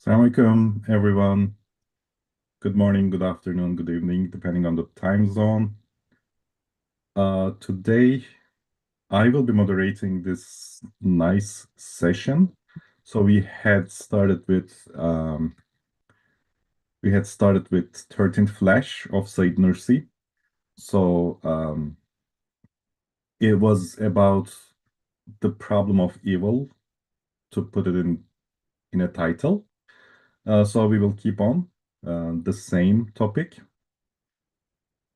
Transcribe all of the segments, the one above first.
Assalamualaikum, everyone. Good morning, good afternoon, good evening, depending on the time zone. Today, I will be moderating this nice session. So we had started with 13th Flash of Said Nursi. So it was about the problem of evil, to put it in a title. So we will keep on the same topic.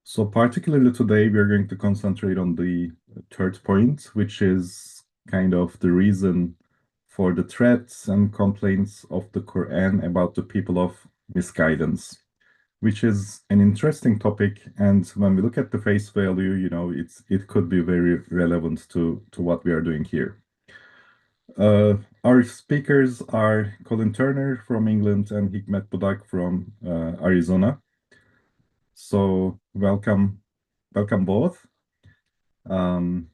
So particularly today, we are going to concentrate on the third point, which is kind of the reason for the threats and complaints of the Quran about the people of misguidance, which is an interesting topic. And when we look at the face value, it could be very relevant to what we are doing here. Our speakers are Colin Turner from England and Hikmet Budak from Arizona. So welcome both. Um,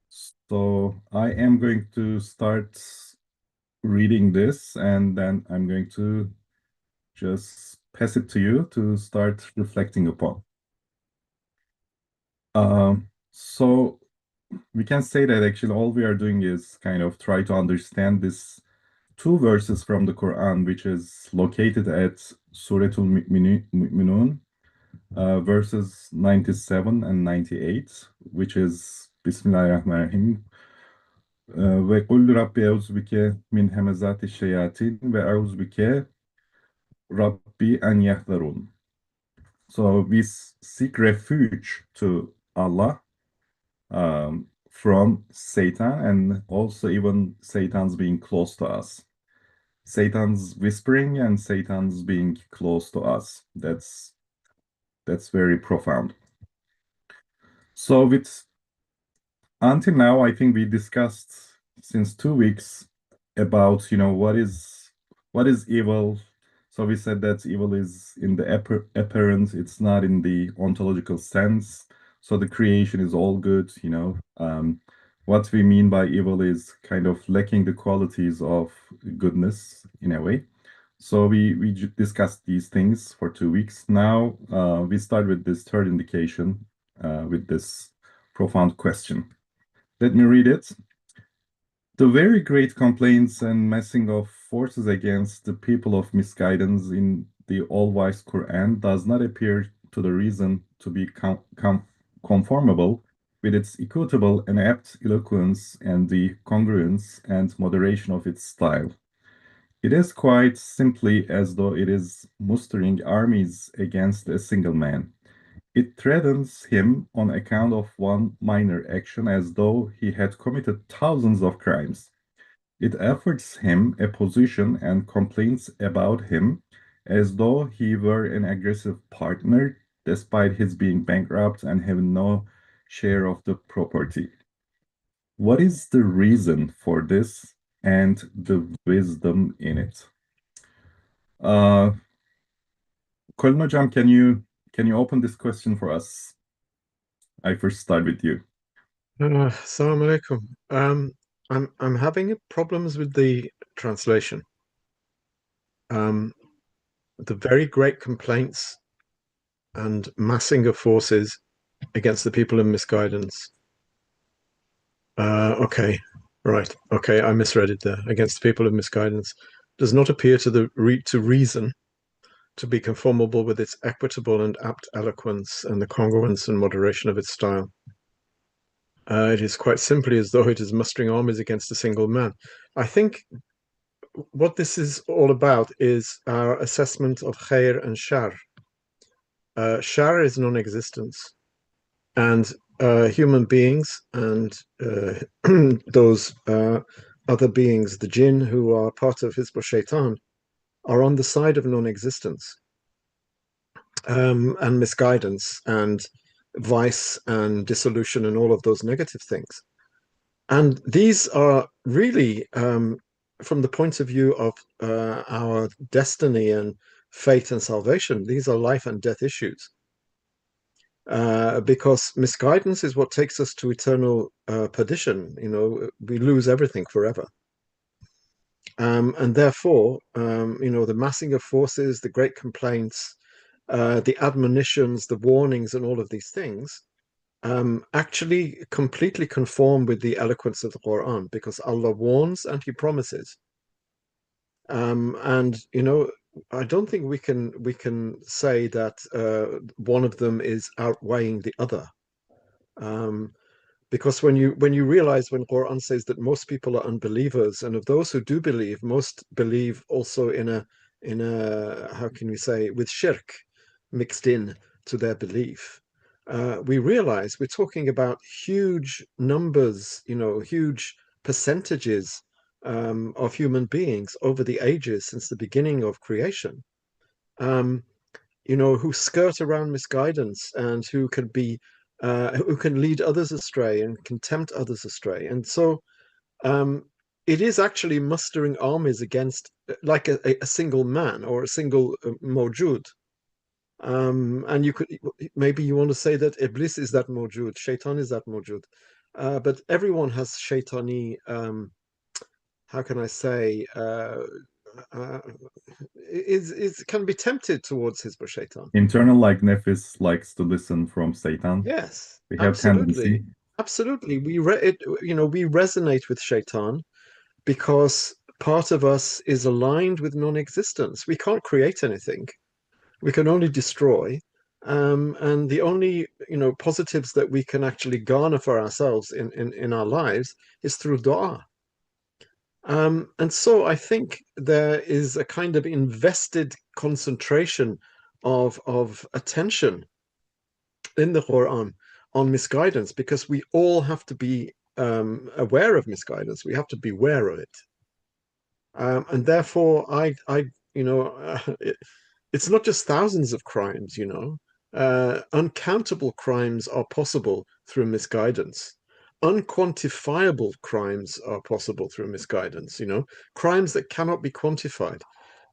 so I am going to start reading this and then I'm going to just pass it to you to start reflecting upon. So we can say that actually all we are doing is kind of try to understand this two verses from the Quran, which is located at Suratul Mu'minun, verses 97 and 98, which is Bismillahirrahmanirrahim. Ve kul Rabbi euzubike min hemezati şeyatin ve euzubike Rabbi en yahdharun. So we seek refuge to Allah from Satan and also even Satan's being close to us. Satan's whispering and Satan's being close to us. That's very profound. So with until now, I think we discussed since 2 weeks about, what is evil. So we said that evil is in the apparent, it's not in the ontological sense. So the creation is all good. What we mean by evil is kind of lacking the qualities of goodness in a way. So we discussed these things for 2 weeks. Now we start with this third indication, with this profound question. Let me read it. The very great complaints and massing of forces against the people of misguidance in the all-wise Quran does not appear to the reason to be conformable with its equitable and apt eloquence and the congruence and moderation of its style. It is quite simply as though it is mustering armies against a single man. It threatens him on account of one minor action as though he had committed thousands of crimes. It offers him a position and complains about him as though he were an aggressive partner, despite his being bankrupt and having no share of the property. What is the reason for this and the wisdom in it? Uh, Colin Hocam, can you open this question for us? I first start with you. Assalamu alaikum. I'm having problems with the translation. The very great complaints and massing of forces against the people in misguidance. Okay, right. Okay, I misread it there. Against the people of misguidance does not appear to reason to be conformable with its equitable and apt eloquence and the congruence and moderation of its style. It is quite simply as though it is mustering armies against a single man. I think what this is all about is our assessment of khair and shar. Shar is non-existence, and human beings and those other beings, the jinn, who are part of Hizb Shaitan, are on the side of non-existence and misguidance and vice and dissolution and all of those negative things. And these are really, from the point of view of our destiny and fate and salvation, these are life and death issues. Because misguidance is what takes us to eternal perdition. We lose everything forever. And therefore, the massing of forces, the great complaints, the admonitions, the warnings, and all of these things actually completely conform with the eloquence of the Quran, because Allah warns and He promises. And I don't think we can say that one of them is outweighing the other. Um, because when you realize, when Quran says that most people are unbelievers, and of those who do believe, most believe also in a how can we say, with shirk mixed in to their belief. We realize we're talking about huge numbers, huge percentages of human beings over the ages since the beginning of creation. Um, who skirt around misguidance, and who can lead others astray and can tempt others astray. And so it is actually mustering armies against like a single man or a single mawjud. And you could, maybe you want to say that Iblis is that mawjud, Shaitan is that mawjud. But everyone has shaitani, how can I say, uh, is can be tempted towards his shaitan. Internal, like Nefis likes to listen from Satan. Yes, We have absolutely. tendency. Absolutely. We resonate with Shaitan because part of us is aligned with non-existence. We can't create anything. We can only destroy. And the only, positives that we can actually garner for ourselves in our lives is through dua. And so I think there is a kind of invested concentration of attention in the Quran on misguidance, because we all have to be aware of misguidance. We have to be aware of it, and therefore, it's not just thousands of crimes. Uncountable crimes are possible through misguidance. Unquantifiable crimes are possible through misguidance. Crimes that cannot be quantified.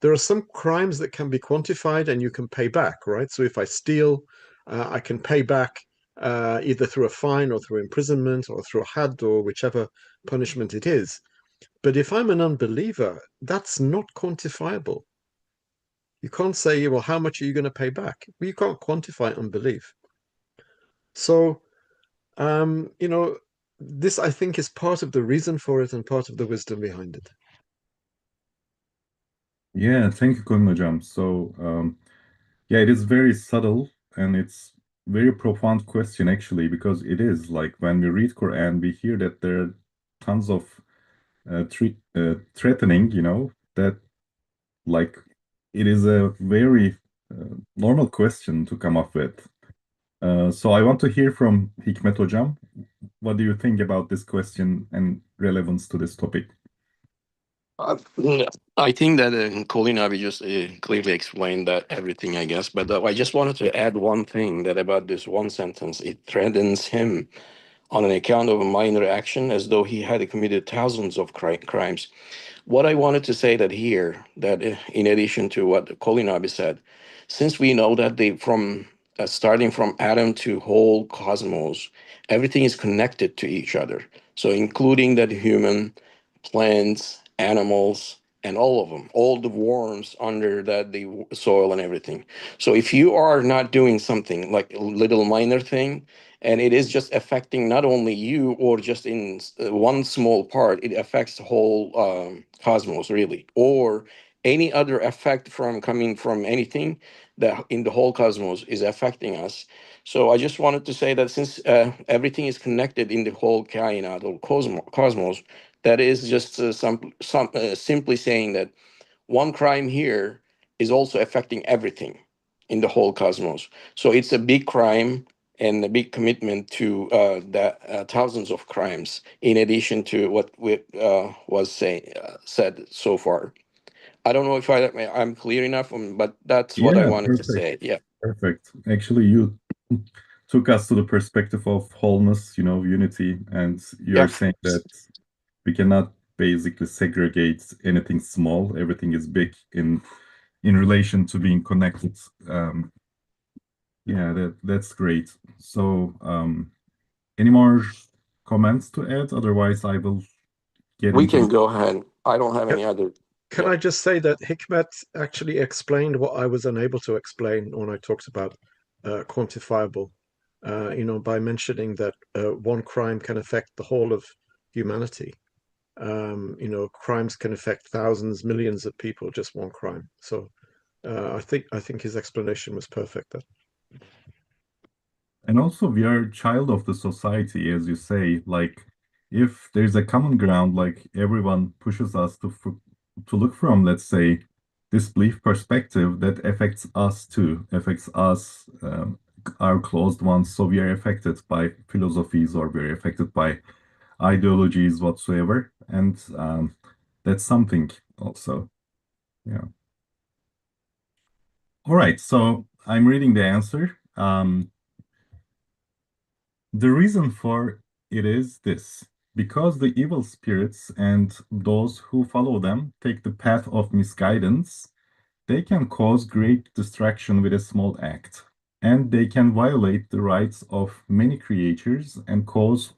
There are some crimes that can be quantified and you can pay back, right? So if I steal, I can pay back either through a fine or through imprisonment or through a had or whichever punishment it is. But if I'm an unbeliever, that's not quantifiable. You can't say, well, how much are you going to pay back? Well, you can't quantify unbelief. So, this I think is part of the reason for it and part of the wisdom behind it. Yeah, thank you, Colin Hocam. So, yeah, it is very subtle and it's very profound question actually, because it is like when we read Quran, we hear that there are tons of threatening, that like it is a very normal question to come up with. So I want to hear from Hikmet Hocam. What do you think about this question and relevance to this topic? Yeah, I think that Colin Avi just clearly explained that everything, I guess. But I just wanted to add one thing, that about this one sentence, it threatens him on an account of a minor action as though he had committed thousands of crimes. What I wanted to say that here, that in addition to what Colin Avi said, since we know that from starting from Adam to whole cosmos, everything is connected to each other. So including that human, plants, animals, and all of them, all the worms under the soil and everything. So if you are not doing something like a little minor thing, and it is just affecting not only you or just in one small part, it affects the whole cosmos really, or any other effect from coming from anything that in the whole cosmos is affecting us. So I just wanted to say that since everything is connected in the whole kainat or cosmos, that is just simply saying that one crime here is also affecting everything in the whole cosmos. So it's a big crime and a big commitment to the thousands of crimes, in addition to what said so far. I don't know if I'm clear enough, but that's what I Yeah, wanted to perfect. say. Yeah. Perfect. Actually, you took us to the perspective of wholeness, unity, and you're Yeah. saying that we cannot basically segregate anything small. Everything is big in relation to being connected. Yeah, that's great. So, any more comments to add? Otherwise, I will get We into can the. go ahead. I don't have any other. Can I just say that Hikmet actually explained what I was unable to explain when I talked about quantifiable, by mentioning that one crime can affect the whole of humanity. Crimes can affect thousands, millions of people, just one crime. So I think his explanation was perfect. And also, we are child of the society, as you say. Like, if there's a common ground, like everyone pushes us to look from, let's say, this belief perspective that affects us too, affects us, our closed ones. So we are affected by philosophies, or we're affected by ideologies whatsoever, and that's something also. Yeah. All right. So I'm reading the answer. The reason for it is this: because the evil spirits and those who follow them take the path of misguidance, they can cause great distraction with a small act, and they can violate the rights of many creatures and cause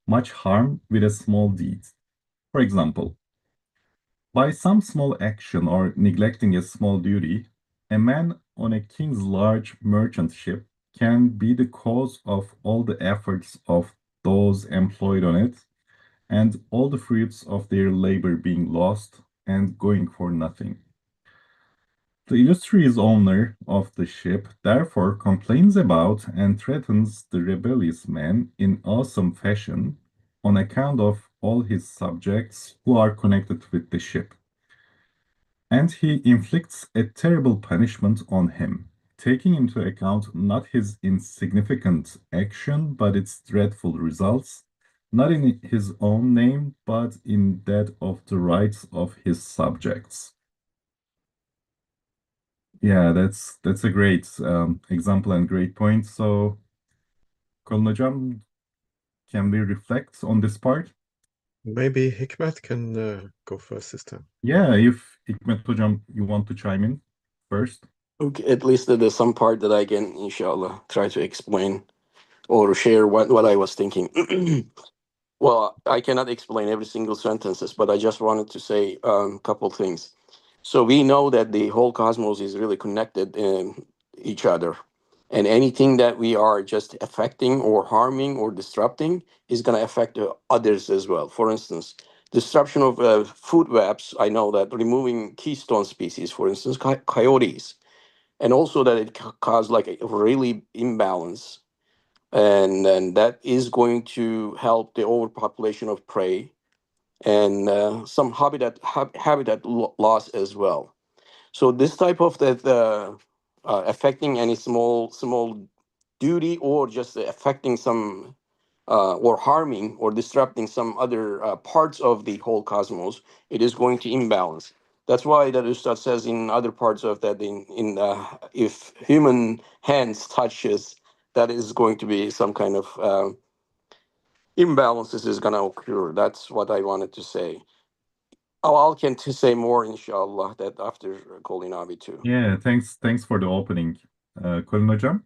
much harm with a small deed. For example, by some small action or neglecting a small duty, a man on a king's large merchant ship can be the cause of all the efforts of those employed on it, and all the fruits of their labor being lost and going for nothing. The illustrious owner of the ship therefore complains about and threatens the rebellious man in awesome fashion on account of all his subjects who are connected with the ship. And he inflicts a terrible punishment on him, taking into account not his insignificant action, but its dreadful results, not in his own name, but in that of the rights of his subjects. Yeah, that's a great example and great point. So, Kolun Hocam, can we reflect on this part? Maybe Hikmet can go first this time. Yeah, if Hikmet Hocam, you want to chime in first. Okay, at least there's some part that I can, inshallah, try to explain or share what I was thinking. Well, I cannot explain every single sentences, but I just wanted to say a couple things. So we know that the whole cosmos is really connected in each other, and anything that we are just affecting or harming or disrupting is going to affect others as well. For instance, disruption of food webs. I know that removing keystone species, for instance, coyotes, and also that it cause like a really imbalance, and that is going to help the overpopulation of prey and some habitat loss as well. So this type of that affecting any small duty or just affecting some or harming or disrupting some other parts of the whole cosmos, it is going to imbalance. That's why that Ustad says in other parts of that, in if human hands touches, that is going to be some kind of imbalances is going to occur. That's what I wanted to say. Oh, I'll can to say more, inshallah, that after calling Abi too. Yeah, thanks for the opening. Kolun Hocam?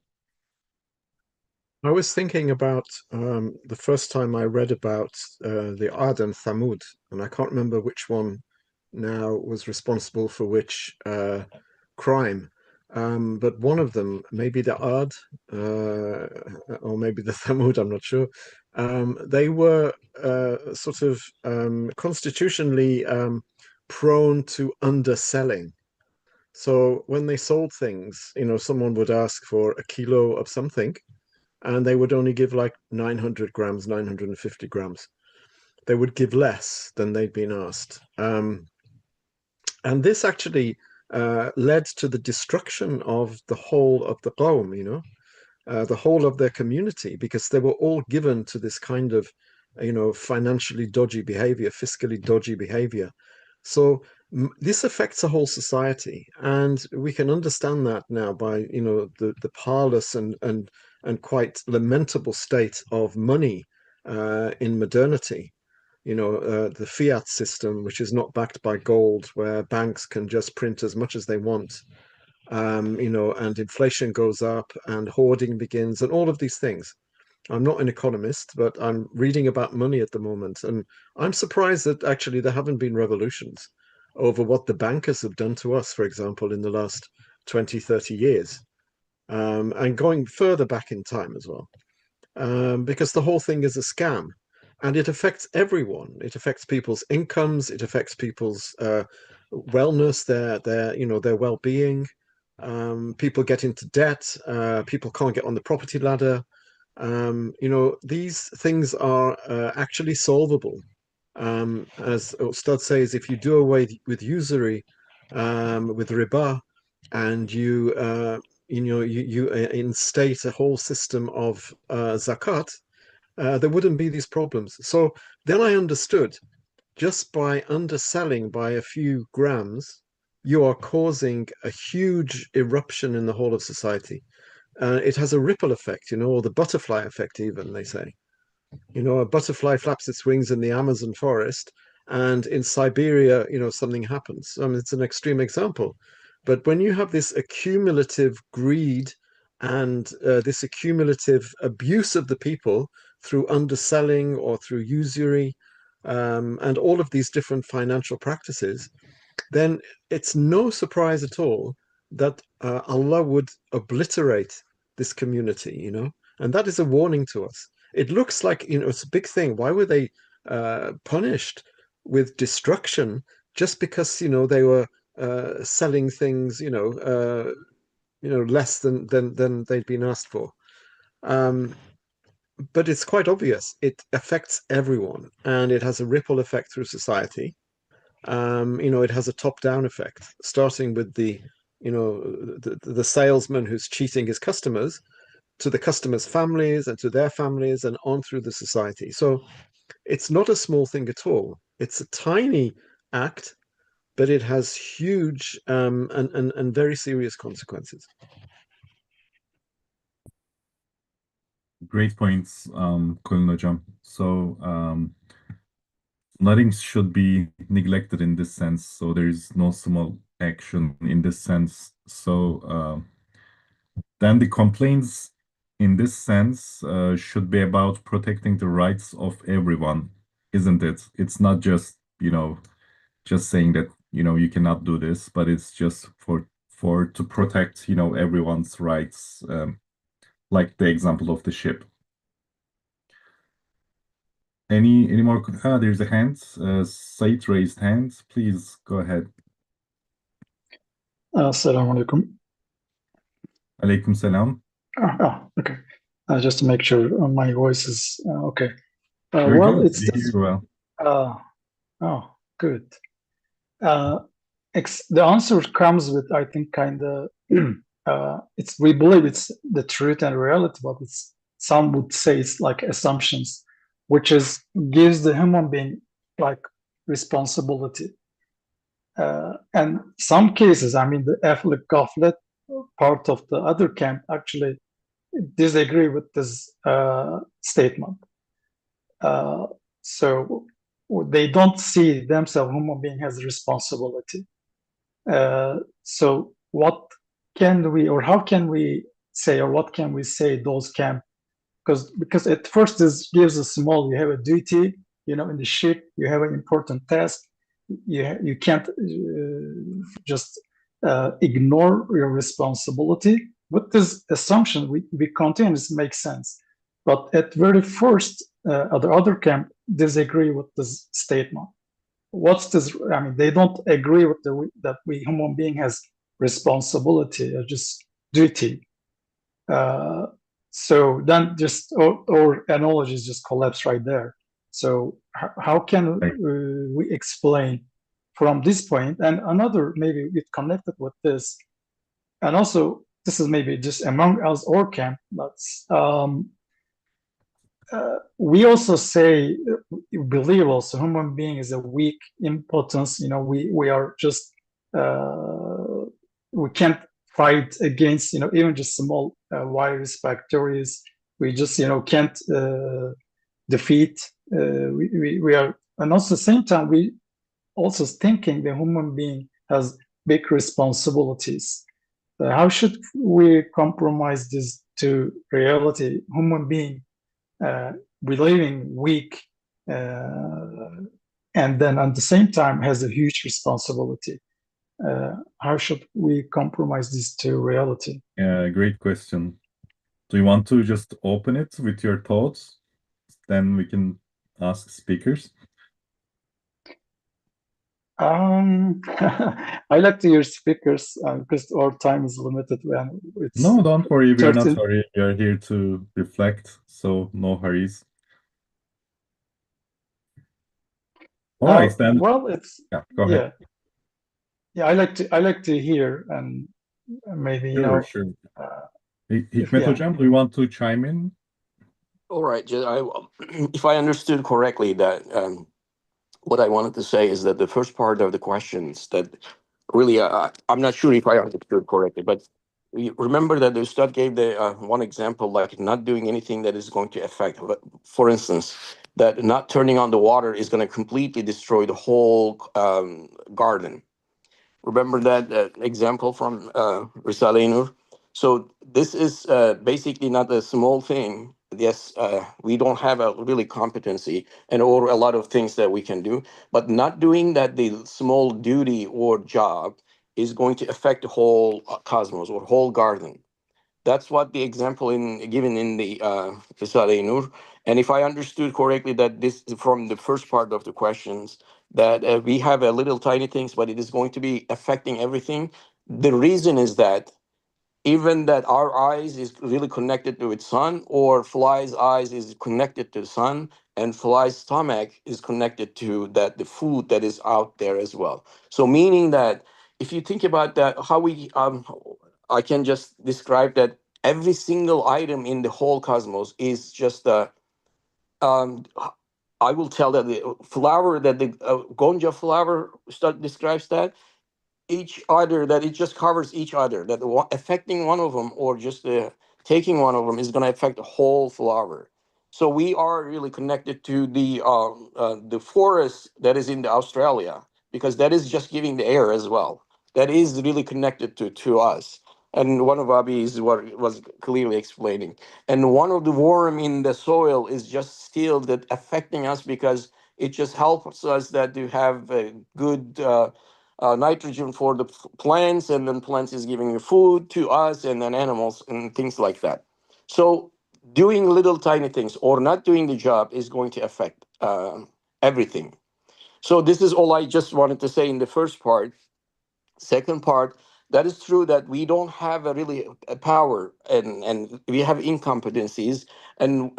I was thinking about the first time I read about the Ad and Thamud, and I can't remember which one now was responsible for which crime. But one of them, maybe the Ad, or maybe the Thamud, I'm not sure. They were sort of constitutionally prone to underselling. So when they sold things, someone would ask for a kilo of something, and they would only give like 900 grams, 950 grams. They would give less than they'd been asked. And this actually led to the destruction of the whole of the Qawm, the whole of their community, because they were all given to this kind of, financially dodgy behavior, fiscally dodgy behavior. So this affects a whole society, and we can understand that now by, the parlous and quite lamentable state of money in modernity. The fiat system, which is not backed by gold, where banks can just print as much as they want, and inflation goes up and hoarding begins and all of these things. I'm not an economist, but I'm reading about money at the moment, and I'm surprised that actually there haven't been revolutions over what the bankers have done to us, for example, in the last 20, 30 years, and going further back in time as well, because the whole thing is a scam. And it affects everyone. It affects people's incomes. It affects people's wellness, their well-being. People get into debt. People can't get on the property ladder. These things are actually solvable. As Ustad says, if you do away with usury, with riba, and you instate a whole system of zakat, there wouldn't be these problems. So then I understood, just by underselling by a few grams, you are causing a huge eruption in the whole of society. It has a ripple effect, or the butterfly effect, even, they say. A butterfly flaps its wings in the Amazon forest, and in Siberia, something happens. I mean, it's an extreme example. But when you have this accumulative greed and this accumulative abuse of the people through underselling or through usury, and all of these different financial practices, then it's no surprise at all that Allah would obliterate this community, and that is a warning to us. It looks like, it's a big thing. Why were they punished with destruction just because, they were selling things, less than they'd been asked for? But it's quite obvious. It affects everyone, and it has a ripple effect through society. It has a top-down effect, starting with the salesman who's cheating his customers, to the customers' families and to their families, and on through the society. So it's not a small thing at all. It's a tiny act, but it has huge and very serious consequences. Great points, Kulin Hocam. So nothing should be neglected in this sense. So there is no small action in this sense. So then the complaints in this sense should be about protecting the rights of everyone, isn't it? It's not just, just saying that, you cannot do this, but it's just for to protect, everyone's rights, like the example of the ship. Any more? There's a hand. Said raised hand. Please go ahead. Assalamu alaikum. Alaikum salam. Okay. Just to make sure my voice is okay. Very Well, good. it's You hear well. oh, good. The answer comes with, I think, kind of we believe it's the truth and reality, but some would say it's like assumptions, which gives the human being like responsibility. And some cases, I mean, the Affleck Gaflet part of the other camp actually disagree with this statement. So they don't see themselves, human being has responsibility. So what can we, or how can we say, or what can we say those camp? Because at first this gives a small, you have a duty, in the ship, you have an important task. You can't just ignore your responsibility. With this assumption, we continue, it makes sense. But at very first, the other camp disagree with this statement. What's this? I mean, they don't agree with that we human being has responsibility or just duty. So then just or analogies just collapse right there. So how can we explain from this point? And another, maybe it connected with this, and also this is maybe just among us or camp, but we also say, believe also human being is a weak impotence. We are just we can't fight against even just small virus, bacteria. We just can't defeat. We are, and also at the same time we also thinking the human being has big responsibilities. How should we compromise this to reality? Human being believing weak, and then at the same time has a huge responsibility. How should we compromise these two reality? Yeah, great question. Do you want to just open it with your thoughts? Then we can ask speakers. I like to hear speakers because our time is limited. When it's No, don't worry. We are not 13. hurry. We are here to reflect, so no hurries. All right, then. Well, it's Yeah, go ahead. yeah. I like to hear, and maybe Sure. if Hikmet Hocam, do you want to chime in? All right. If I understood correctly, that what I wanted to say is that the first part of the questions that really, I'm not sure if I understood correctly, but remember that the Ustad gave the one example, like not doing anything that is going to affect, for instance, that not turning on the water is going to completely destroy the whole garden. Remember that example from Risale-i Nur? So this is basically not a small thing. Yes, we don't have a really competency and or a lot of things that we can do, but not doing that the small duty or job is going to affect the whole cosmos or whole garden. That's what the example in given in the Risale-i Nur. And if I understood correctly, that this from the first part of the questions, that we have a little tiny things, but it is going to be affecting everything. The reason is that even that our eyes is really connected to its sun, or fly's eyes is connected to the sun, and fly's stomach is connected to that the food that is out there as well. So meaning that if you think about that, how we I can just describe that every single item in the whole cosmos is just um I will tell that the flower, that the gonja flower describes that each other, that it just covers each other, that affecting one of them or just taking one of them is going to affect the whole flower. So we are really connected to the forest that is in the Australia, because that is just giving the air as well. That is really connected to us. And one of Abi is what was clearly explaining. And one of the worm in the soil is just still that affecting us, because it just helps us that to have a good nitrogen for the plants, and then plants is giving you food to us, and then animals and things like that. So doing little tiny things or not doing the job is going to affect everything. So this is all I just wanted to say in the first part. Second part, that is true that we don't have a really a power, and we have incompetencies, and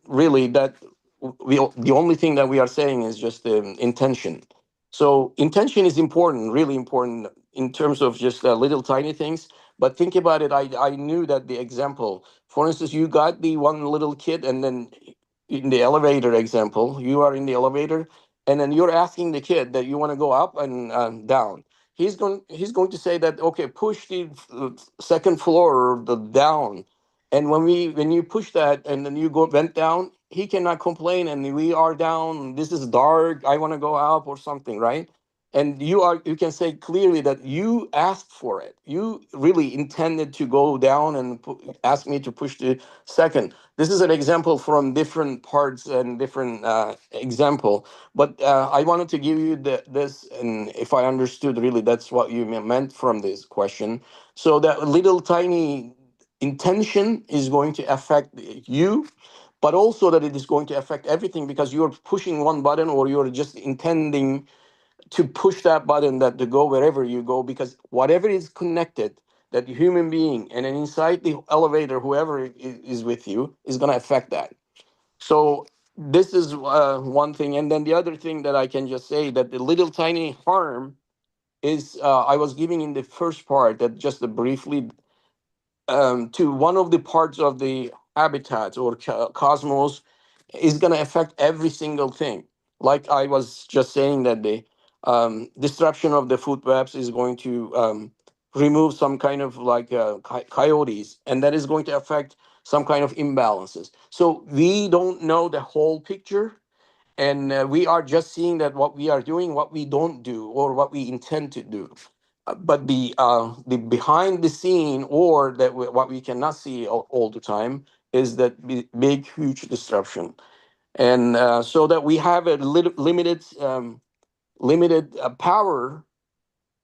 really that the only thing that we are saying is just intention. So intention is important, really important in terms of just little tiny things. But think about it. I knew that the example, for instance, you got the one little kid, and then in the elevator example, you are in the elevator, and then you're asking the kid that you want to go up and down. He's going to say that, okay, push the second floor or the down. And when you push that and then you go went down, he cannot complain, and we are down, this is dark, I want to go up or something, right? And you can say clearly that you asked for it, you really intended to go down and ask me to push the second. This is an example from different parts and different example, but I wanted to give you this, and if I understood really, that's what you meant from this question. So that little tiny intention is going to affect you, but also that it is going to affect everything, because you're pushing one button, or you're just intending to push that button, that to go wherever you go, because whatever is connected, that human being and then inside the elevator, whoever is with you is going to affect that. So this is one thing. And then the other thing that I can just say, that the little tiny harm is I was giving in the first part, that just briefly to one of the parts of the habitats or cosmos is going to affect every single thing. Like I was just saying, that the disruption of the food webs is going to remove some kind of like coyotes, and that is going to affect some kind of imbalances. So we don't know the whole picture, and we are just seeing that what we are doing, what we don't do, or what we intend to do. But the behind the scene, or that what we cannot see all the time, is that big, huge disruption. And so that we have a limited power,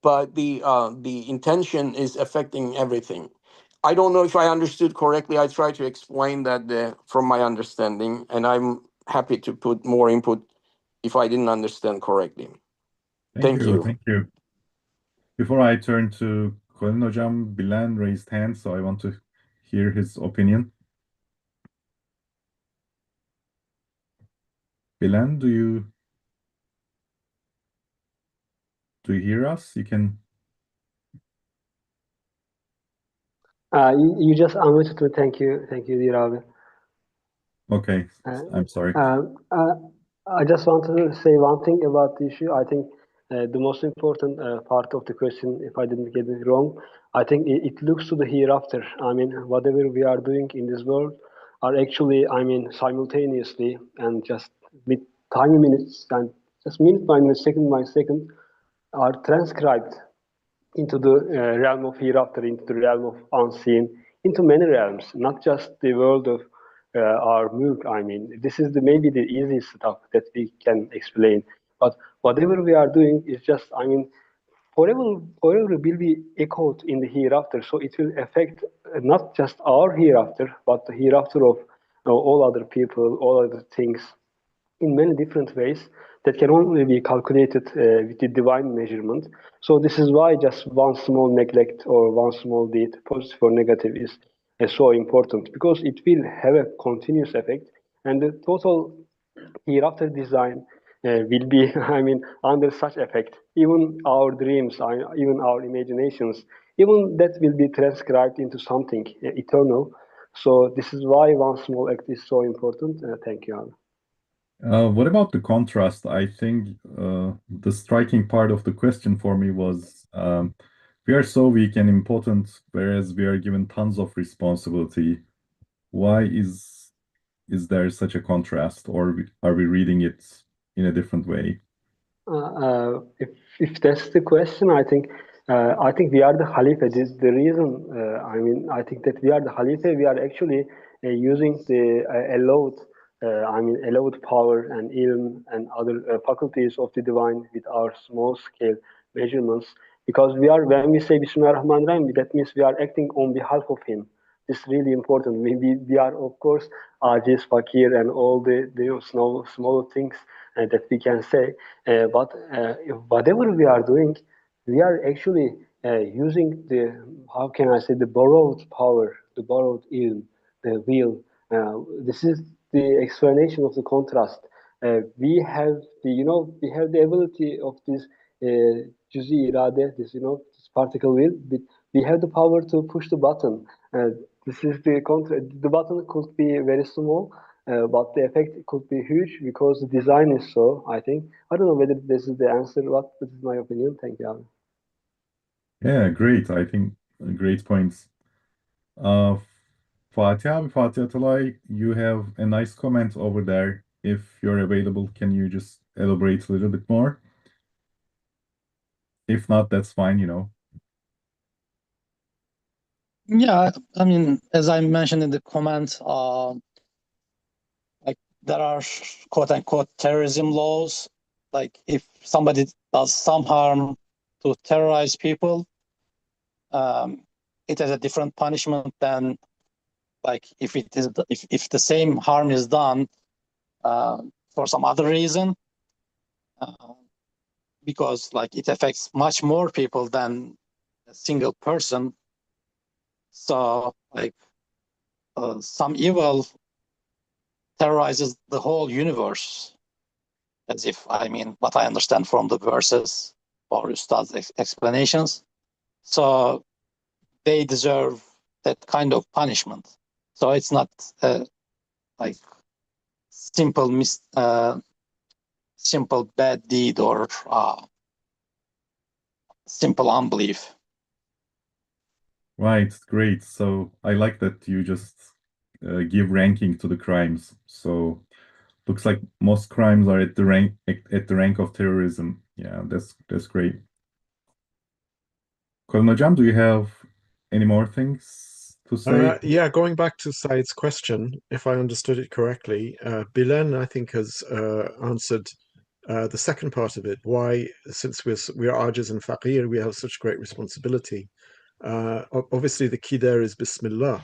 but the intention is affecting everything. I don't know if I understood correctly. I try to explain that from my understanding, and I'm happy to put more input if I didn't understand correctly. Thank you. Thank you. Before I turn to Colin Hocam, Bilen raised hand, so I want to hear his opinion. Bilen, do you hear us? You can. You just unmuted me. Thank you, dear Abi. Okay, I'm sorry. I just want to say one thing about the issue. I think the most important part of the question, if I didn't get it wrong, I think it looks to the hereafter. I mean, whatever we are doing in this world are actually, I mean, simultaneously and just with tiny minutes and just minute by minute, second by second, are transcribed into the realm of hereafter, into the realm of unseen, into many realms, not just the world of our milk. I mean, this is maybe the easiest stuff that we can explain. But whatever we are doing is just, I mean, forever will be echoed in the hereafter. So it will affect not just our hereafter, but the hereafter of all other people, all other things in many different ways that can only be calculated with the divine measurement. So this is why just one small neglect or one small deed, positive or negative, is so important, because it will have a continuous effect, and the total hereafter design will be, I mean, under such effect. Even our dreams, even our imaginations, even that will be transcribed into something eternal. So this is why one small act is so important. Thank you, Alan. What about the contrast? I think the striking part of the question for me was we are so weak and impotent, whereas we are given tons of responsibility. Why is there such a contrast, or are we reading it in a different way? If that's the question, I think we are the Khalifa. This is the reason. I mean, I think that we are the Khalifa. We are actually using the allowed power and ilm and other faculties of the divine with our small scale measurements. Because when we say Bismillah Rahman Rahim, that means we are acting on behalf of Him. This is really important. We are, of course, Ajiz, Fakir, and all the smaller things that we can say. But whatever we are doing, we are actually using how can I say, the borrowed power, the borrowed ilm, the will. This is the explanation of the contrast. We have we have the ability of this juzi irade, this particle will, but we have the power to push the button. This is the The button could be very small, but the effect could be huge because the design is so. I think I don't know whether this is the answer, but this is my opinion. Thank you, Alan. Yeah, great. I think great points. Fatih Atalay, you have a nice comment over there. If you're available, can you just elaborate a little bit more? If not, that's fine, Yeah, I mean, as I mentioned in the comment, like there are quote unquote terrorism laws. Like if somebody does some harm to terrorize people, it has a different punishment than like if the same harm is done for some other reason, because like it affects much more people than a single person. So like some evil terrorizes the whole universe, as if, I mean, what I understand from the verses or Ustad's explanations. So they deserve that kind of punishment. So it's not like simple bad deed or simple unbelief. Right, great. So I like that you just give ranking to the crimes. So looks like most crimes are at the rank of terrorism. Yeah, that's great. Colin Hocam, do you have any more things to say. Yeah, going back to Said's question, if I understood it correctly, Bilen, I think, has answered the second part of it. Why, since we're ajiz and faqir, we have such great responsibility. Obviously, the key there is Bismillah,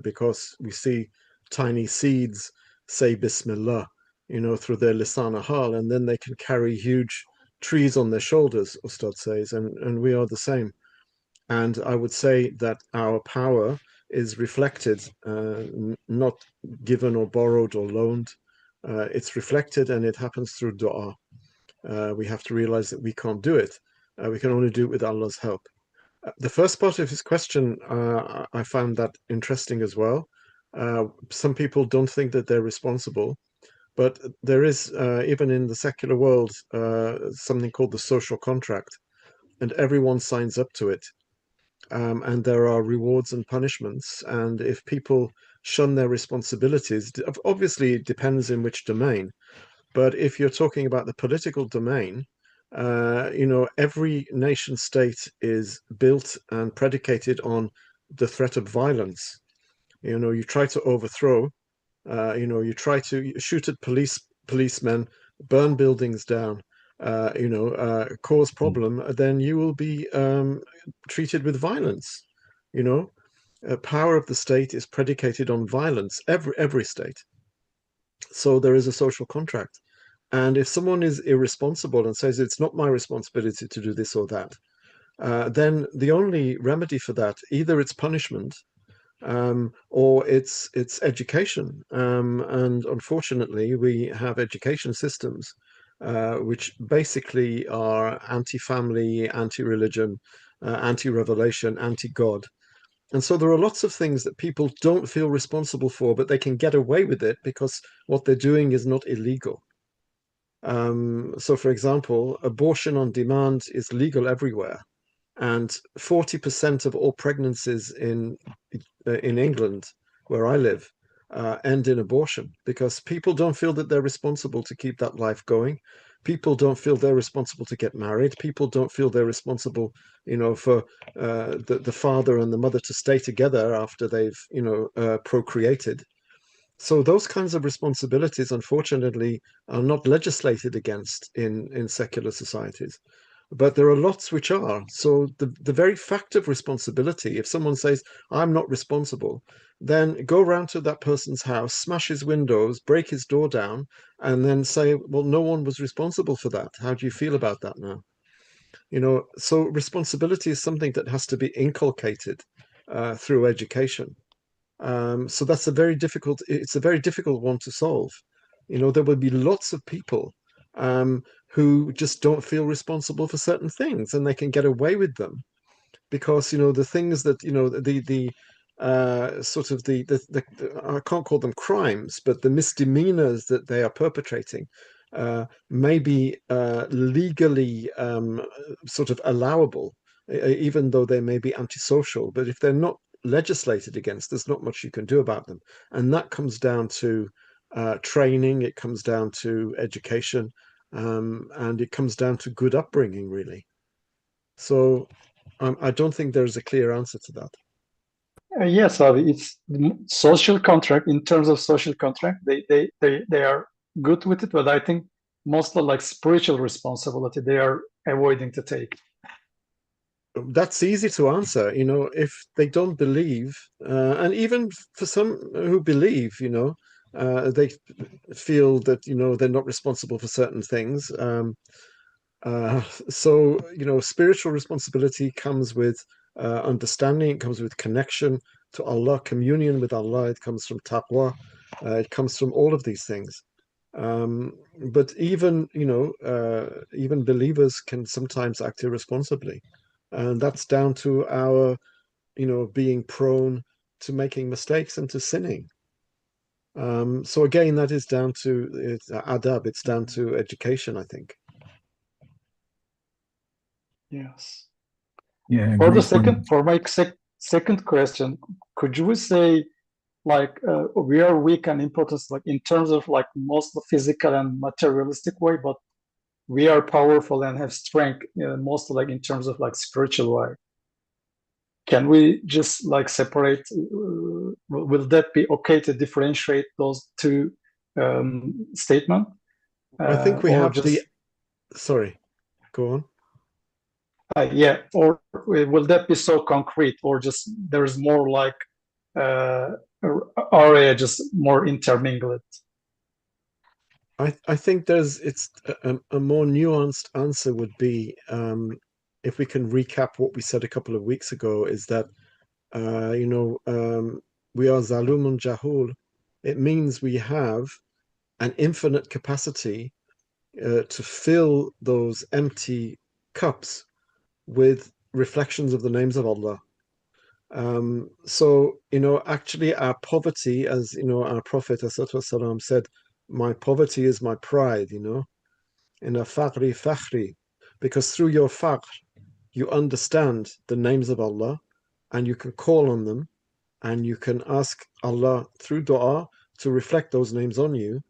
because we see tiny seeds say Bismillah, through their lisan hal, and then they can carry huge trees on their shoulders, Ustad says, and we are the same. And I would say that our power is reflected, not given or borrowed or loaned. It's reflected, and it happens through dua. We have to realize that we can't do it. We can only do it with Allah's help. The first part of his question, I found that interesting as well. Some people don't think that they're responsible, but there is, even in the secular world, something called the social contract, and everyone signs up to it. And there are rewards and punishments. And if people shun their responsibilities, obviously it depends in which domain. But if you're talking about the political domain, every nation state is built and predicated on the threat of violence. You try to overthrow, you try to shoot at policemen, burn buildings down, cause problem, then you will be treated with violence. Power of the state is predicated on violence, every state. So there is a social contract. And if someone is irresponsible and says it's not my responsibility to do this or that, then the only remedy for that, either it's punishment, or it's education. And unfortunately, we have education systems which basically are anti-family, anti-religion, anti-revelation, anti-God. And so there are lots of things that people don't feel responsible for, but they can get away with it because what they're doing is not illegal. So, for example, abortion on demand is legal everywhere, and 40% of all pregnancies in England, where I live, end in abortion because people don't feel that they're responsible to keep that life going. People don't feel they're responsible to get married. People don't feel they're responsible, for the father and the mother to stay together after they've, procreated. So those kinds of responsibilities, unfortunately, are not legislated against in secular societies. But there are lots which are. So the very fact of responsibility, if someone says, I'm not responsible, then go round to that person's house, smash his windows, break his door down, and then say, well, no one was responsible for that. How do you feel about that now? So responsibility is something that has to be inculcated through education. So it's a very difficult one to solve. There will be lots of people who just don't feel responsible for certain things, and they can get away with them because the things that the sort of the I can't call them crimes, but the misdemeanors that they are perpetrating may be legally sort of allowable, even though they may be antisocial. But if they're not legislated against, there's not much you can do about them, and that comes down to training. It comes down to education. And it comes down to good upbringing, really. So I don't think there's a clear answer to that. Yes, Abi, it's social contract. In terms of social contract, they are good with it, but I think mostly like spiritual responsibility they are avoiding to take. That's easy to answer, if they don't believe, and even for some who believe, they feel that they're not responsible for certain things. So spiritual responsibility comes with understanding. It comes with connection to Allah, communion with Allah. It comes from taqwa. It comes from all of these things. But even even believers can sometimes act irresponsibly, and that's down to our being prone to making mistakes and to sinning. So again, that is down to adab. It's down to education, I think. Yes. Yeah. For the great second, point. for my second question, could you say like we are weak and impotent, like in terms of like most physical and materialistic way, but we are powerful and have strength, most like in terms of like spiritual way. can we just like separate? Will that be okay to differentiate those two statements? I think we or have just, the. Sorry, go on. yeah, or will that be so concrete, or just there's more like area just more intermingled? I think it's a more nuanced answer would be, if we can recap what we said a couple of weeks ago, is that we are zalumun jahul. It means we have an infinite capacity to fill those empty cups with reflections of the names of Allah. So, actually our poverty, as our Prophet ﷺ said, my poverty is my pride, in a faqri fakhri, because through your faqr, you understand the names of Allah and you can call on them and you can ask Allah through dua to reflect those names on you.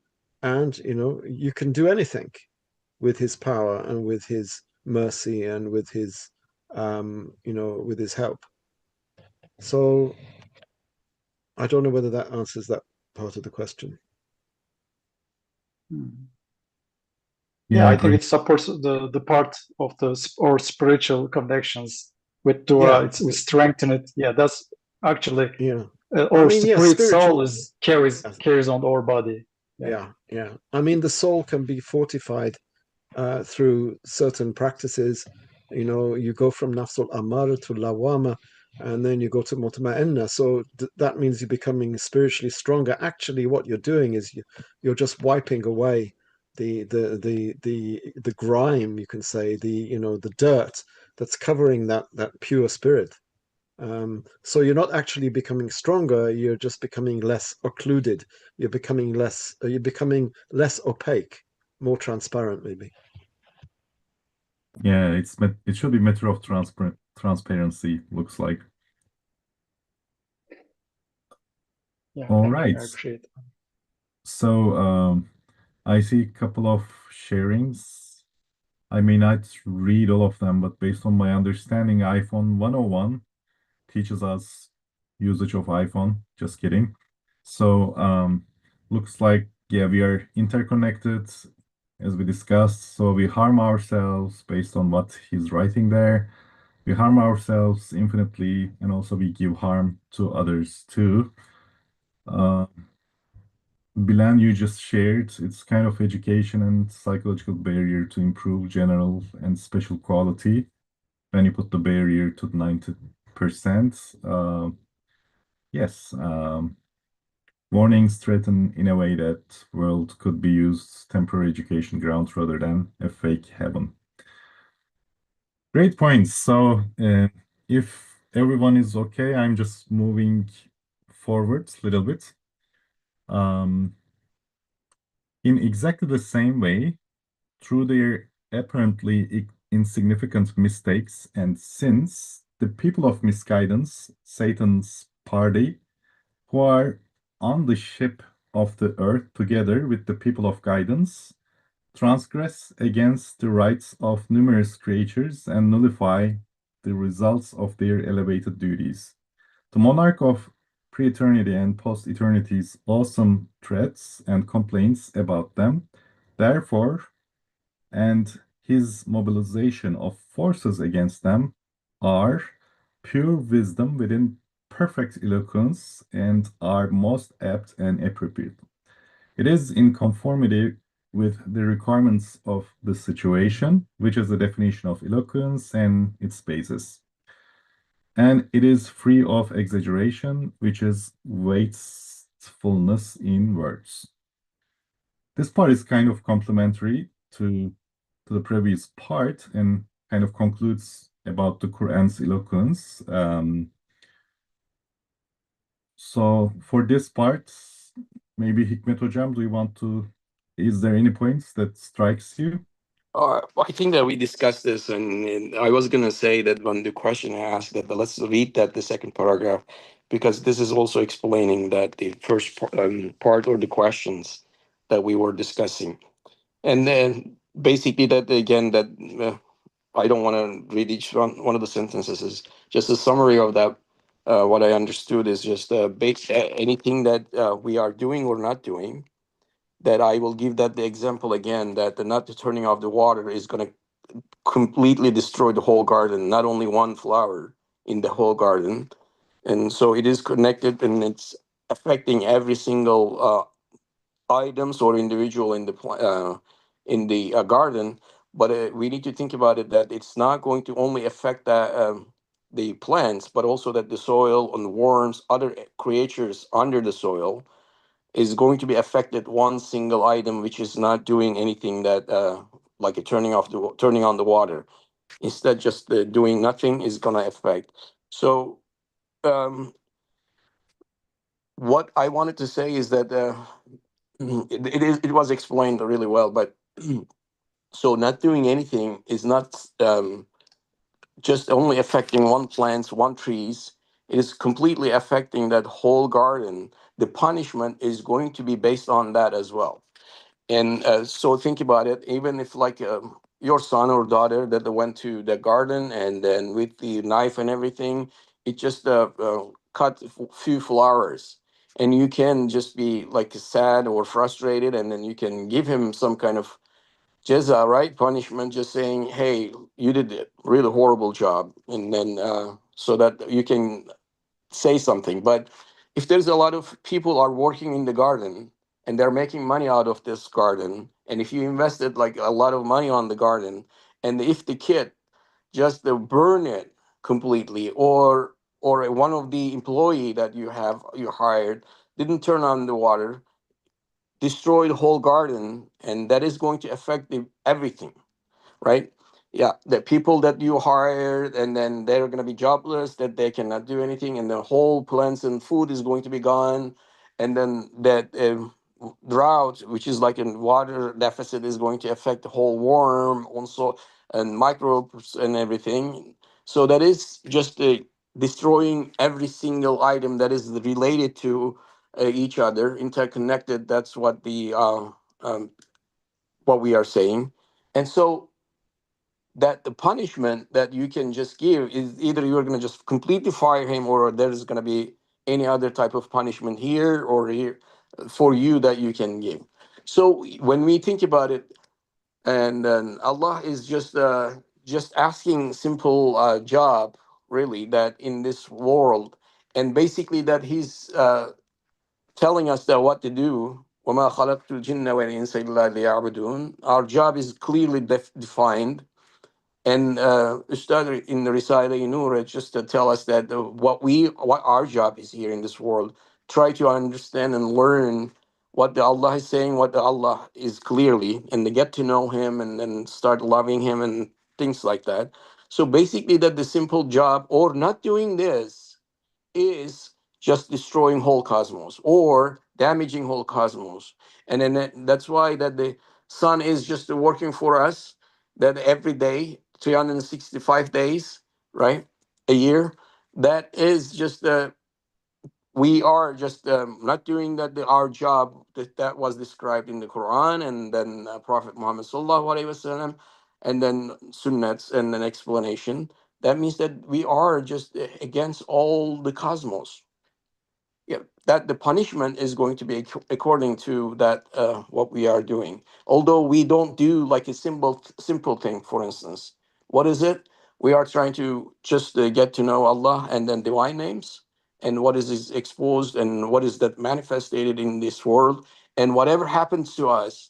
And, you can do anything with his power and with his mercy and with his, with his help. So I don't know whether that answers that part of the question. Yeah, I think great. it supports the part of the or spiritual connections with dua. Yeah. We strengthen it. Yeah, that's actually Yeah. our yeah, spirit spiritual. soul carries on our body. Yeah. I mean, the soul can be fortified through certain practices. You go from nafsul amara to lawama, and then you go to mutma'inna. So that means you're becoming spiritually stronger. Actually, what you're doing is you're just wiping away the grime, you can say, the dirt that's covering that pure spirit. So you're not actually becoming stronger, you're just becoming less occluded, you're becoming less opaque, more transparent, maybe. Yeah, it should be matter of transparency, looks like. Yeah, All thank right. you. I appreciate it. So I see a couple of sharings. I may not read all of them, but based on my understanding, iPhone 101 teaches us usage of iPhone. Just kidding. So looks like, yeah, we are interconnected as we discussed. So we harm ourselves based on what he's writing there. We harm ourselves infinitely, and also we give harm to others too. Bilan, you just shared, it's kind of education and psychological barrier to improve general and special quality. When you put the barrier to 90%, yes, warnings threaten in a way that world could be used temporary education grounds rather than a fake heaven. Great points. So if everyone is okay, I'm just moving forward a little bit. In exactly the same way, through their apparently insignificant mistakes and sins, the people of misguidance, Satan's party, who are on the ship of the earth together with the people of guidance, transgress against the rights of numerous creatures and nullify the results of their elevated duties. The monarch of pre-eternity and post-eternity's awesome threats and complaints about them, therefore, and his mobilization of forces against them are pure wisdom within perfect eloquence and are most apt and appropriate. It is in conformity with the requirements of the situation, which is the definition of eloquence and its basis. And it is free of exaggeration, which is wastefulness in words. This part is kind of complementary to the previous part and kind of concludes about the Quran's eloquence. So for this part, maybe Hikmet Hocam, is there any points that strikes you? I think that we discussed this, and I was going to say that when the question asked that, but let's read that the second paragraph, because this is also explaining that the first part or the questions that we were discussing, and then basically that again that I don't want to read each one of the sentences. Is just a summary of that. What I understood is just anything that we are doing or not doing. That I will give that the example again. That the not turning off the water is going to completely destroy the whole garden, not only one flower in the whole garden. And so it is connected, and it's affecting every single items or individual in the garden. But we need to think about it that it's not going to only affect the plants, but also that the soil and worms, other creatures under the soil, is going to be affected. One single item which is not doing anything that like turning on the water, instead just doing nothing is going to affect. So um, what I wanted to say is that it was explained really well, but so not doing anything is not just only affecting one plants, one trees. It is completely affecting that whole garden. The punishment is going to be based on that as well. And so think about it, even if like your son or daughter that they went to the garden and then with the knife and everything, it just cut few flowers. And you can just be like sad or frustrated, and then you can give him some kind of jaza, right? Punishment, just saying, hey, you did a really horrible job. And then so that you can say something. But if there's a lot of people are working in the garden and they're making money out of this garden, and if you invested like a lot of money on the garden, and if the kid just burn it completely, or one of the employee that you hired didn't turn on the water, destroy the whole garden, and that is going to affect everything, right? Yeah, the people that you hired, and then they're going to be jobless, that they cannot do anything, and the whole plants and food is going to be gone, and then that drought, which is like a water deficit, is going to affect the whole worm also, and microbes and everything. So that is just destroying every single item that is related to each other, interconnected. That's um, what we are saying. And so that the punishment that you can just give is either you're going to just completely fire him, or there's going to be any other type of punishment here or here for you that you can give. So when we think about it, and then Allah is just asking simple job, really, that in this world, and basically that he's telling us that what to do. وَمَا خَلَقْتُ الْجِنَّ وَالْإِنسَ إِلَّا لِيَعْبُدُونَ. Our job is clearly defined. And Ustad in the Risale Nur just to tell us that what our job is here in this world, try to understand and learn what the Allah is saying, what the Allah is clearly, and to get to know Him and then start loving Him and things like that. So basically, that the simple job or not doing this is just destroying whole cosmos or damaging whole cosmos. And then that's why that the sun is just working for us, that every day 365 days, right, a year, that is just we are just not doing our job that was described in the Quran, and then Prophet Muhammad sallallahu alaihi wasallam, and then sunnats and an explanation. That means that we are just against all the cosmos. Yeah, that the punishment is going to be according to that what we are doing. Although we don't do like a simple thing, for instance, what is it? We are trying to just get to know Allah and then divine names, and what is exposed and what is that manifested in this world, and whatever happens to us,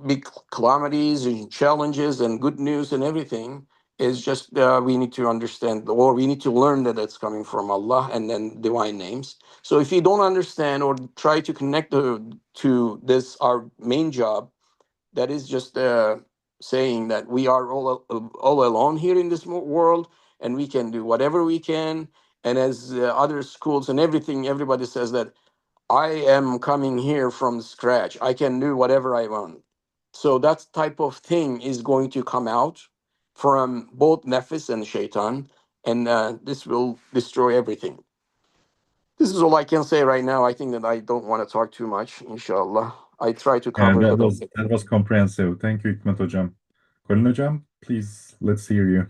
big calamities and challenges and good news and everything, is just we need to understand, or we need to learn that it's coming from Allah and then divine names. So if you don't understand or try to connect to this our main job, that is just saying that we are all alone here in this world, and we can do whatever we can. And as other schools and everything, everybody says that I am coming here from scratch. I can do whatever I want. So that type of thing is going to come out from both Nefis and Shaitan, and this will destroy everything. This is all I can say right now. I think that I don't want to talk too much, inshallah. I try to Yeah, cover that was comprehensive. Thank you, Hikmet Hocam. Colin Hocam, please, let's hear you.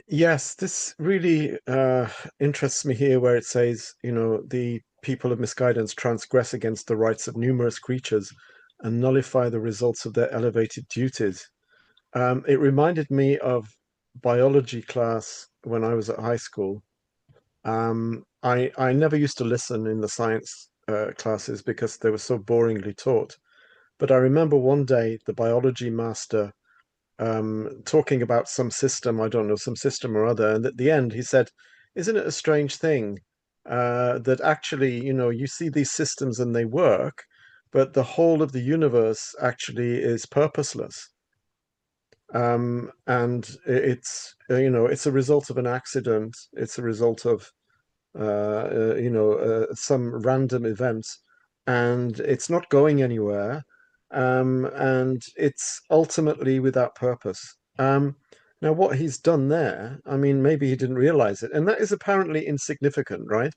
Yes, this really interests me here, where it says, the people of misguidance transgress against the rights of numerous creatures and nullify the results of their elevated duties. It reminded me of biology class when I was at high school. I never used to listen in the science classes because they were so boringly taught. But I remember one day the biology master talking about some system, I don't know, some system or other. And at the end, he said, "Isn't it a strange thing that actually, you see these systems and they work, but the whole of the universe actually is purposeless. And it's a result of an accident. It's a result of some random event, and it's not going anywhere, and it's ultimately without purpose." Now, what he's done there, I mean, maybe he didn't realize it, and that is apparently insignificant, right?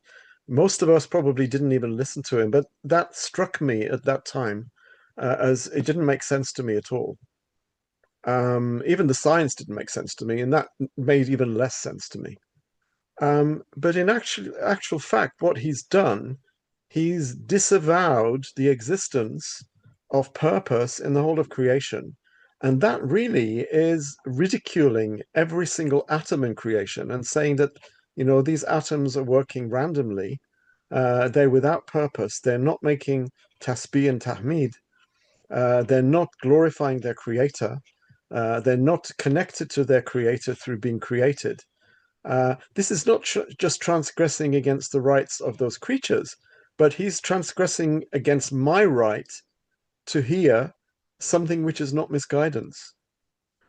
Most of us probably didn't even listen to him, but that struck me at that time as it didn't make sense to me at all. Even the science didn't make sense to me, and that made even less sense to me. But in actual fact, what he's done, he's disavowed the existence of purpose in the whole of creation. And that really is ridiculing every single atom in creation and saying that, these atoms are working randomly. They're without purpose. They're not making tasbih and tahmid. They're not glorifying their creator. They're not connected to their creator through being created. This is not just transgressing against the rights of those creatures, but he's transgressing against my right to hear something which is not misguidance.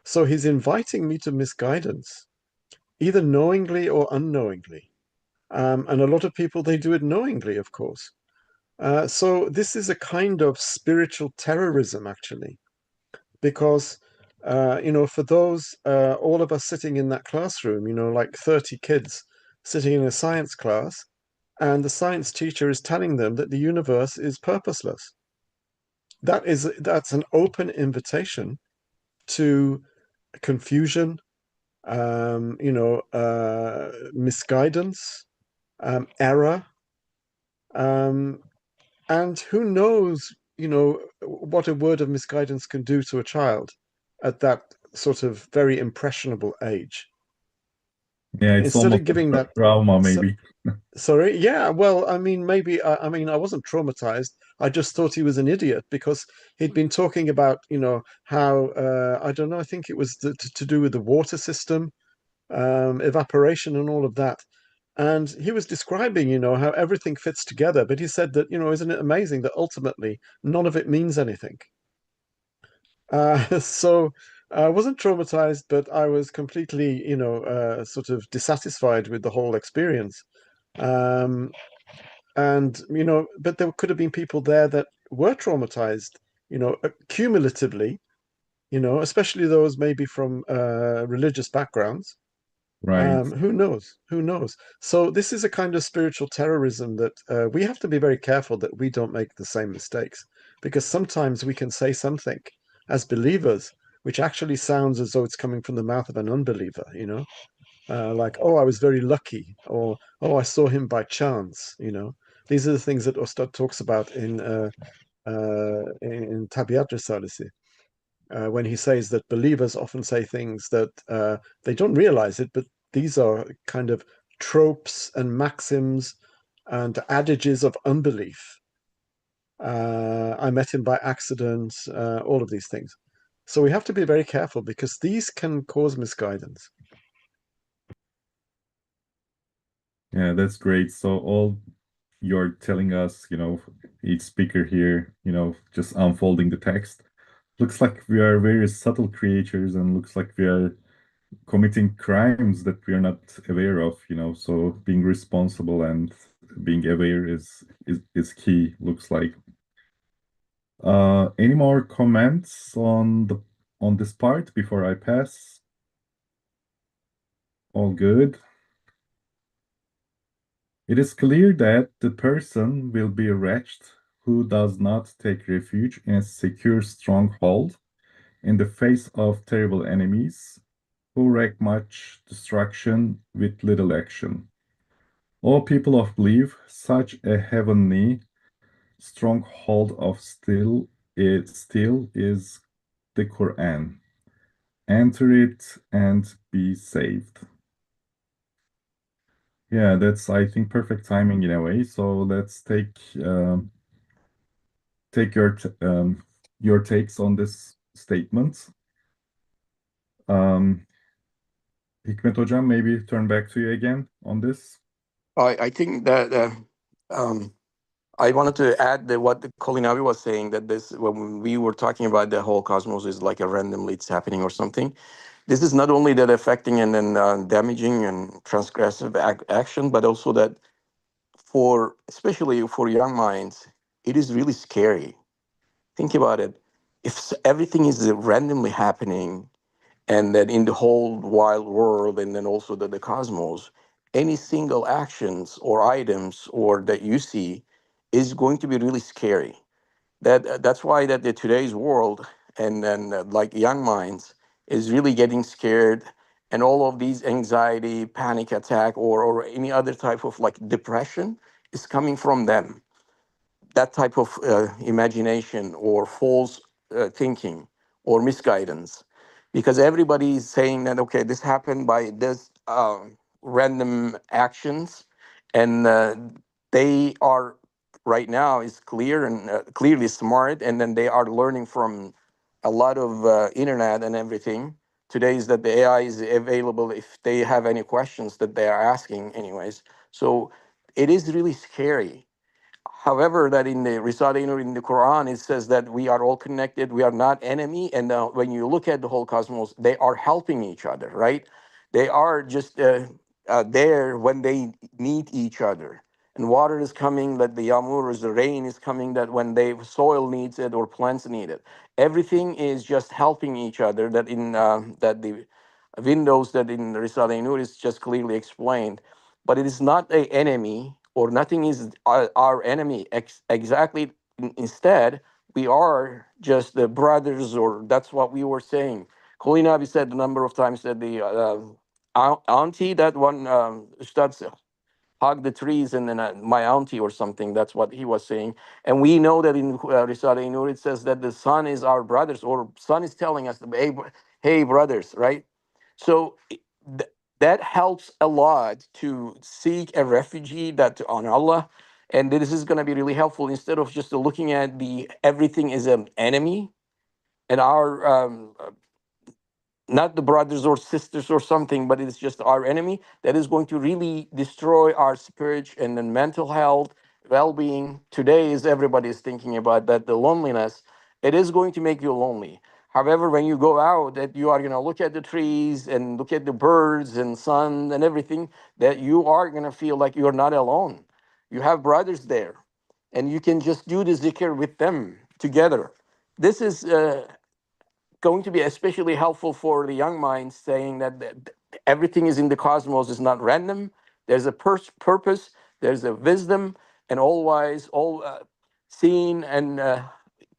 So he's inviting me to misguidance, either knowingly or unknowingly. And a lot of people, they do it knowingly, of course. So this is a kind of spiritual terrorism, actually, because for those, all of us sitting in that classroom, like 30 kids sitting in a science class, and the science teacher is telling them that the universe is purposeless. That's an open invitation to confusion, misguidance, error, and who knows, what a word of misguidance can do to a child at that sort of very impressionable age. Yeah, it's Instead almost of giving that, trauma, maybe. sorry, yeah, well, I mean, maybe, I mean, I wasn't traumatized. I just thought he was an idiot because he'd been talking about, how, I don't know, I think it was to do with the water system, evaporation and all of that. And he was describing, how everything fits together. But he said that, isn't it amazing that ultimately none of it means anything? So I wasn't traumatized, but I was completely, sort of dissatisfied with the whole experience. Um, and, but there could have been people there that were traumatized, cumulatively, especially those maybe from religious backgrounds. Right. Who knows? Who knows? So this is a kind of spiritual terrorism that we have to be very careful that we don't make the same mistakes, because sometimes we can say something as believers which actually sounds as though it's coming from the mouth of an unbeliever, like, "Oh, I was very lucky," or, "Oh, I saw him by chance." These are the things that Ustad talks about in Tabiat Risalisi. When he says that believers often say things that they don't realize it, but these are kind of tropes and maxims and adages of unbelief. I met him by accident, all of these things. So we have to be very careful because these can cause misguidance. Yeah, that's great. So all you're telling us, each speaker here, just unfolding the text, looks like we are very subtle creatures and looks like we are committing crimes that we are not aware of, so being responsible and being aware is key, looks like. Any more comments on this part before I pass? All good. It is clear that the person will be wretched who does not take refuge in a secure stronghold in the face of terrible enemies who wreak much destruction with little action. O people of belief, such a heavenly stronghold of steel is the Quran. Enter it and be saved. Yeah, that's, I think, perfect timing in a way. So let's take your takes on this statement. Hikmet Hocam, maybe turn back to you again on this. I think that I wanted to add that what Kolinavi was saying, that this, when we were talking about the whole cosmos is like a randomly it's happening or something. This is not only that affecting and then damaging and transgressive action, but also that for, especially for young minds, it is really scary. Think about it. If everything is randomly happening, and that in the whole wild world, and then also the cosmos, any single actions or items or that you see is going to be really scary. That's why that the today's world, and then like young minds, is really getting scared, and all of these anxiety, panic attack, or any other type of like depression is coming from them. That type of imagination or false thinking or misguidance, because everybody is saying that, okay, this happened by this random actions, and they are right now is clear and clearly smart, and then they are learning from a lot of internet and everything. Today is that the AI is available if they have any questions that they are asking anyways. So it is really scary. However, that in the Risale Nur in the Quran, it says that we are all connected, we are not enemy. And when you look at the whole cosmos, they are helping each other, right? They are just there when they need each other. And water is coming, that the Yamur is the rain is coming, that when the soil needs it or plants need it. Everything is just helping each other. That in that the windows that in Risale Nur is just clearly explained, but it is not a enemy, or nothing is our enemy. Exactly. Instead, we are just the brothers, or that's what we were saying. Kulinabi said a number of times that the auntie, that one, Ustad hug the trees, and then my auntie or something. That's what he was saying. And we know that in Risale Nur it says that the sun is our brothers, or sun is telling us, hey, hey brothers, right? So that helps a lot to seek a refugee that on Allah, and this is going to be really helpful instead of just looking at the everything is an enemy, and our not the brothers or sisters or something, but it's just our enemy that is going to really destroy our spirit and then mental health, well-being. Today is everybody is thinking about that, the loneliness. It is going to make you lonely. However, when you go out, that you are going to look at the trees and look at the birds and sun and everything, that you are going to feel like you're not alone. You have brothers there, and you can just do the zikr with them together. This is going to be especially helpful for the young minds, saying that everything is in the cosmos is not random. There's a purpose, there's a wisdom, and all wise, all seen, and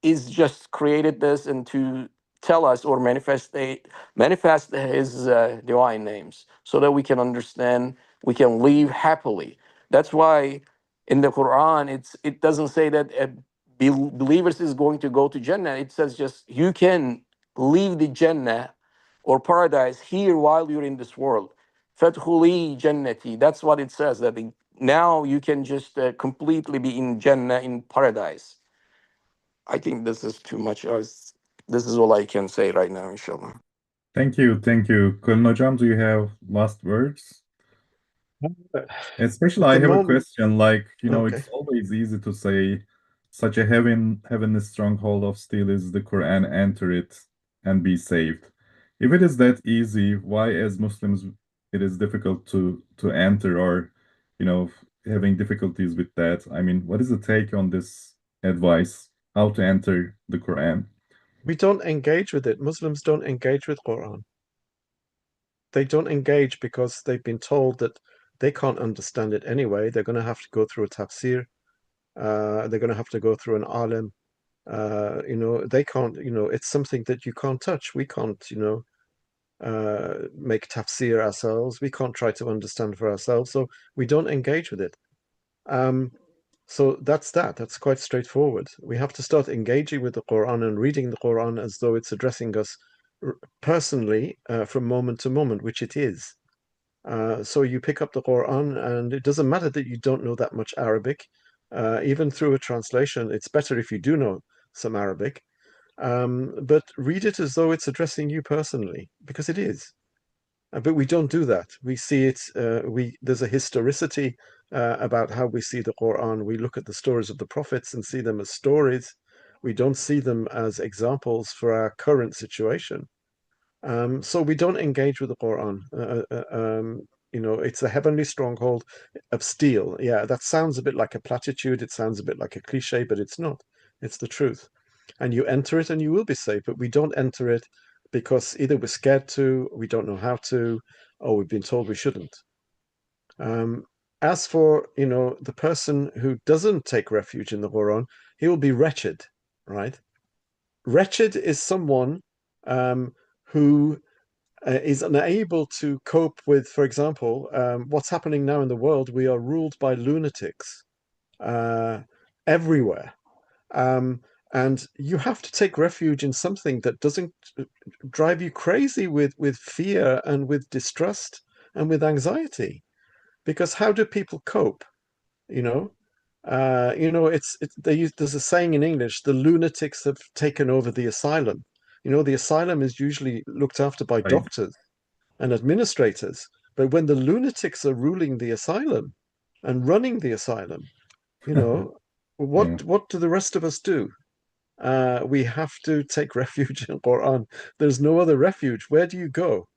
is just created this and to tell us or manifest his divine names, so that we can understand, we can live happily. That's why in the Quran it doesn't say that believers is going to go to Jannah. It says just you can leave the Jannah or paradise here while you're in this world. Fadkhuli Jannati. That's what it says. That now you can just completely be in Jannah, in paradise. I think this is too much. This is all I can say right now, inshallah. Thank you. Kulin Hocam, do you have last words? Especially, At I the have a moment, question. Like, okay. it's always easy to say such a heavenly stronghold of steel is the Quran, enter it and be saved. If it is that easy, why as Muslims it is difficult to enter, or having difficulties with that? I mean, what is the take on this advice? How to enter the Quran? We don't engage with it. Muslims don't engage with Quran. They don't engage because they've been told that they can't understand it anyway. They're going to have to go through a tafsir, They're going to have to go through an alim. They can't, it's something that you can't touch. We can't, make tafsir ourselves. We can't try to understand for ourselves. So we don't engage with it. So that's that. That's quite straightforward. We have to start engaging with the Quran and reading the Quran as though it's addressing us personally from moment to moment, which it is. So you pick up the Quran, and it doesn't matter that you don't know that much Arabic. Even through a translation, it's better if you do know some Arabic. But read it as though it's addressing you personally, because it is. But we don't do that. We see it. There's a historicity about how we see the Quran. We look at the stories of the prophets and see them as stories. We don't see them as examples for our current situation. So we don't engage with the Quran. It's a heavenly stronghold of steel. Yeah, that sounds a bit like a platitude. It sounds a bit like a cliche, but it's not. It's the truth. And you enter it and you will be safe, but we don't enter it because either we're scared to, we don't know how to, or we've been told we shouldn't. As for, the person who doesn't take refuge in the Quran, he will be wretched, right? Wretched is someone who is unable to cope with, for example, what's happening now in the world. We are ruled by lunatics everywhere. And you have to take refuge in something that doesn't drive you crazy with fear and with distrust and with anxiety. Because how do people cope? There's a saying in English: the lunatics have taken over the asylum. The asylum is usually looked after by doctors and administrators, but when the lunatics are ruling the asylum and running the asylum, what do the rest of us do? We have to take refuge in Quran. There's no other refuge. Where do you go?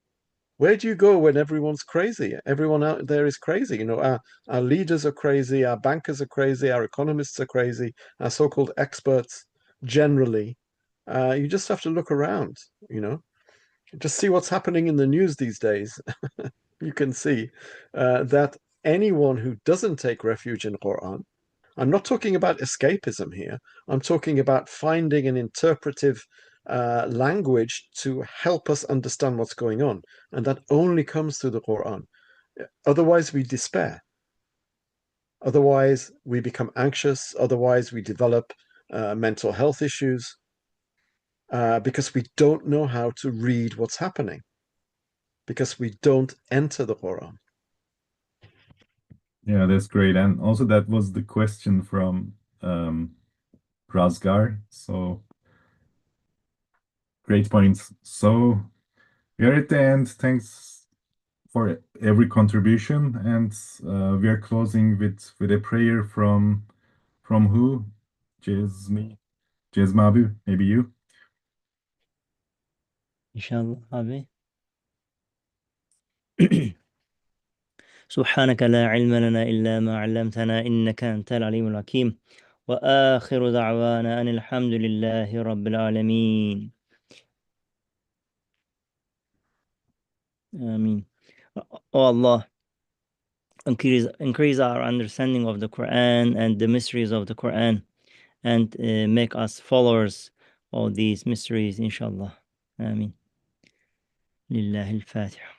Where do you go when everyone's crazy? Everyone out there is crazy. Our leaders are crazy, our bankers are crazy, our economists are crazy, our so-called experts generally. You just have to look around, just see what's happening in the news these days. You can see that anyone who doesn't take refuge in Quran, I'm not talking about escapism here. I'm talking about finding an interpretive language to help us understand what's going on. And that only comes through the Quran. Otherwise, we despair. Otherwise, we become anxious. Otherwise, we develop mental health issues because we don't know how to read what's happening, because we don't enter the Quran. Yeah, that's great. And also that was the question from Razgar. So great points. So we are at the end. Thanks for every contribution. And we are closing with a prayer from who? Cezmi, maybe you? İnşallah abi. سبحانك لا علم لنا إلا ما علمتنا إنك أنت العليم الحكيم وآخر دعوانا أن الحمد لله رب العالمين آمين. Oh Allah, increase our understanding of the Quran and the mysteries of the Quran, and make us followers of these mysteries, inshallah. Ameen. Lillahi al-Fatiha.